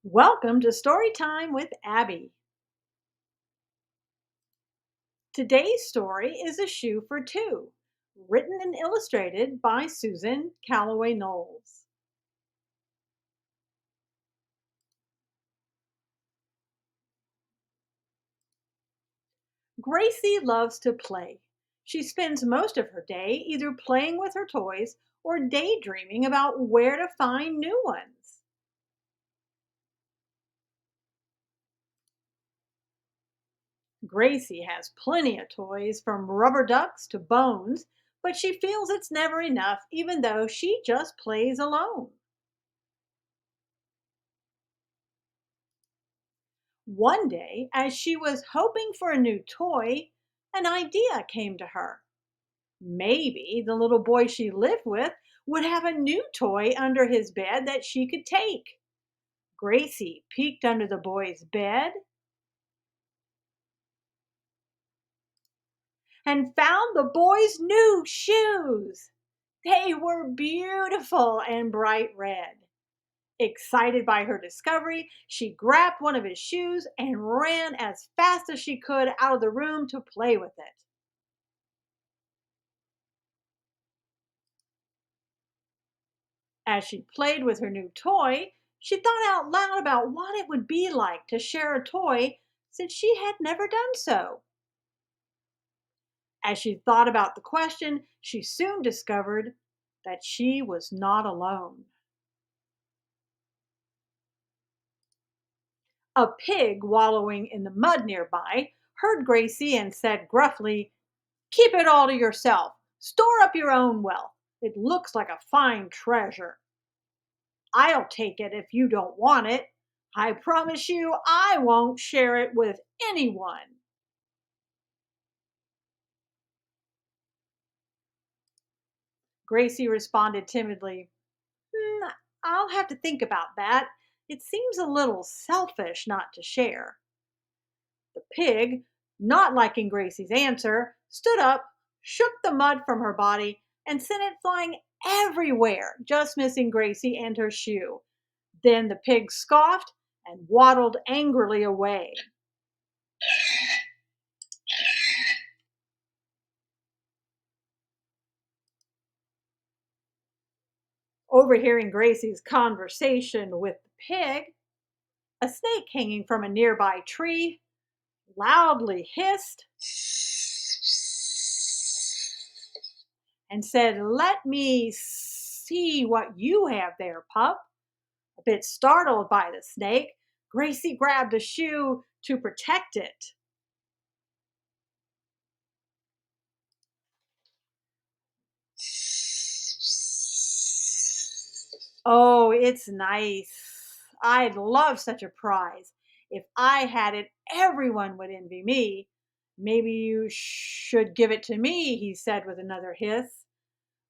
Welcome to Storytime with Abby. Today's story is A Shoe for Two, written and illustrated by Susan Calloway Knowles. Gracie loves to play. She spends most of her day either playing with her toys or daydreaming about where to find new ones. Gracie has plenty of toys from rubber ducks to bones, but she feels it's never enough even though she just plays alone. One day, as she was hoping for a new toy, an idea came to her. Maybe the little boy she lived with would have a new toy under his bed that she could take. Gracie peeked under the boy's bed and found the boy's new shoes. They were beautiful and bright red. Excited by her discovery, she grabbed one of his shoes and ran as fast as she could out of the room to play with it. As she played with her new toy, she thought out loud about what it would be like to share a toy since she had never done so. As she thought about the question, she soon discovered that she was not alone. A pig wallowing in the mud nearby heard Gracie and said gruffly, "Keep it all to yourself. Store up your own wealth. It looks like a fine treasure. I'll take it if you don't want it. I promise you I won't share it with anyone." Gracie responded timidly, I'll have to think about that. It seems a little selfish not to share." The pig, not liking Gracie's answer, stood up, shook the mud from her body, and sent it flying everywhere, just missing Gracie and her shoe. Then the pig scoffed and waddled angrily away. Overhearing Gracie's conversation with the pig, a snake hanging from a nearby tree loudly hissed and said, "Let me see what you have there, pup." A bit startled by the snake, Gracie grabbed a shoe to protect it. "Oh, it's nice. I'd love such a prize. If I had it, everyone would envy me. Maybe you should give it to me," he said with another hiss.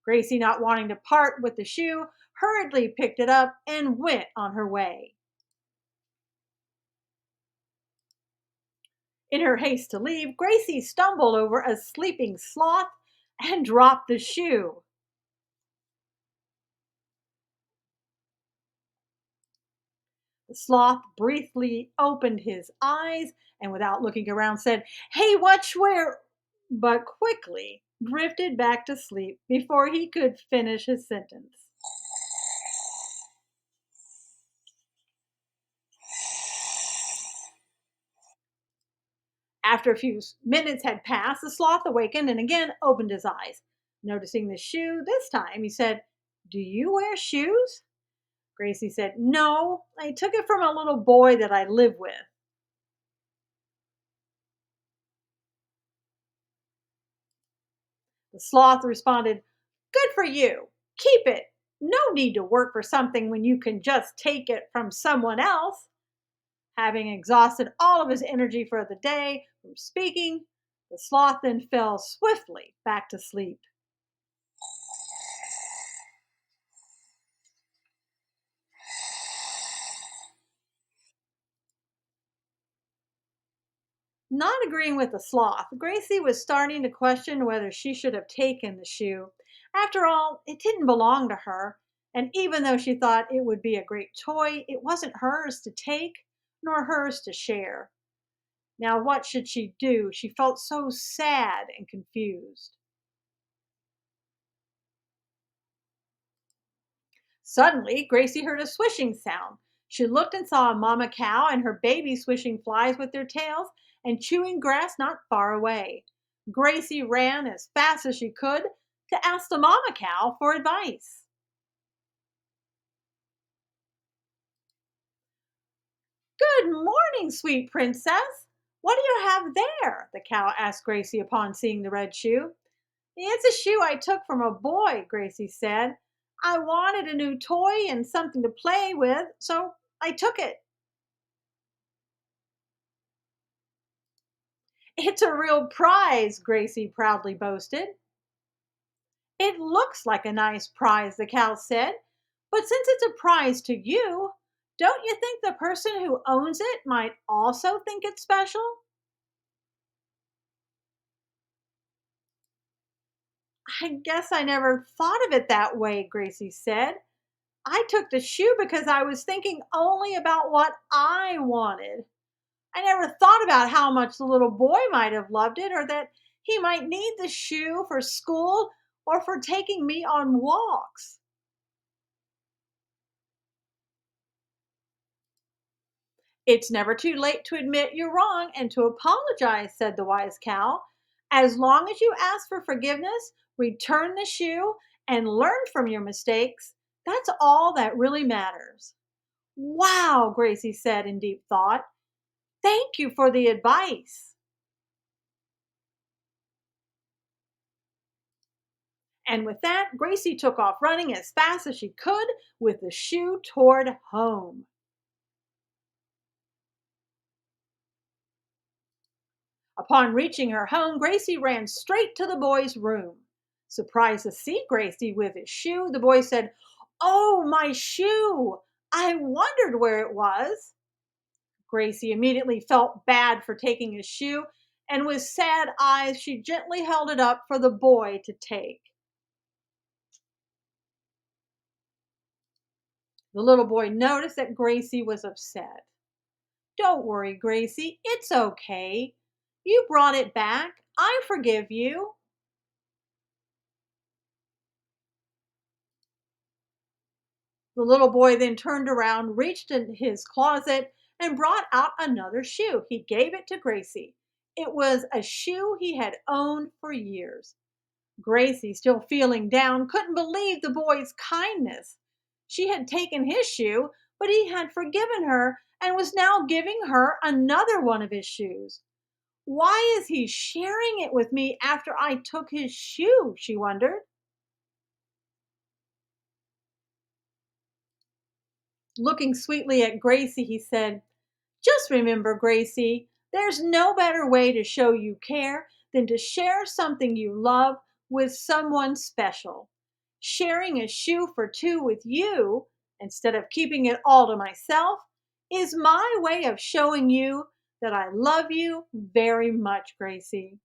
Gracie, not wanting to part with the shoe, hurriedly picked it up and went on her way. In her haste to leave, Gracie stumbled over a sleeping sloth and dropped the shoe. The sloth briefly opened his eyes and, without looking around, said, "Hey, watch where," but quickly drifted back to sleep before he could finish his sentence. After a few minutes had passed, the sloth awakened and again opened his eyes. Noticing the shoe this time, he said, "Do you wear shoes?" Gracie said, "No, I took it from a little boy that I live with." The sloth responded, "Good for you. Keep it. No need to work for something when you can just take it from someone else." Having exhausted all of his energy for the day from speaking, the sloth then fell swiftly back to sleep. Not agreeing with the sloth, Gracie was starting to question whether she should have taken the shoe. After all, it didn't belong to her, And even though she thought it would be a great toy, it wasn't hers to take nor hers to share. Now, what should she do? She felt so sad and confused. Suddenly, Gracie heard a swishing sound. She looked and saw a mama cow and her baby swishing flies with their tails and chewing grass not far away. Gracie ran as fast as she could to ask the mama cow for advice. Good morning, sweet princess. What do you have there? The cow asked Gracie upon seeing the red shoe. It's a shoe I took from a boy, Gracie said. I wanted a new toy and something to play with, so I took it. It's a real prize, Gracie proudly boasted. It looks like a nice prize, the cow said, but since it's a prize to you, don't you think the person who owns it might also think it's special? I guess I never thought of it that way, Gracie said. I took the shoe because I was thinking only about what I wanted. I never thought about how much the little boy might have loved it or that he might need the shoe for school or for taking me on walks. It's never too late to admit you're wrong and to apologize, said the wise cow. As long as you ask for forgiveness, return the shoe, and learn from your mistakes, that's all that really matters. Wow, Gracie said in deep thought. Thank you for the advice. And with that, Gracie took off running as fast as she could with the shoe toward home. Upon reaching her home, Gracie ran straight to the boy's room. Surprised to see Gracie with his shoe, the boy said, "Oh, my shoe! I wondered where it was." Gracie immediately felt bad for taking his shoe, and with sad eyes, she gently held it up for the boy to take. The little boy noticed that Gracie was upset. "Don't worry, Gracie, it's okay. You brought it back. I forgive you." The little boy then turned around, reached in his closet, and brought out another shoe. He gave it to Gracie. It was a shoe he had owned for years. Gracie, still feeling down, couldn't believe the boy's kindness. She had taken his shoe, but he had forgiven her and was now giving her another one of his shoes. Why is he sharing it with me after I took his shoe? She wondered. Looking sweetly at Gracie, he said, "Just remember, Gracie, there's no better way to show you care than to share something you love with someone special. Sharing a shoe for two with you, instead of keeping it all to myself, is my way of showing you that I love you very much, Gracie."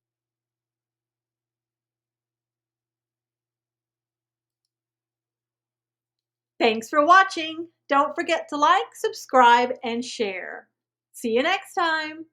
Thanks for watching. Don't forget to like, subscribe, and share. See you next time.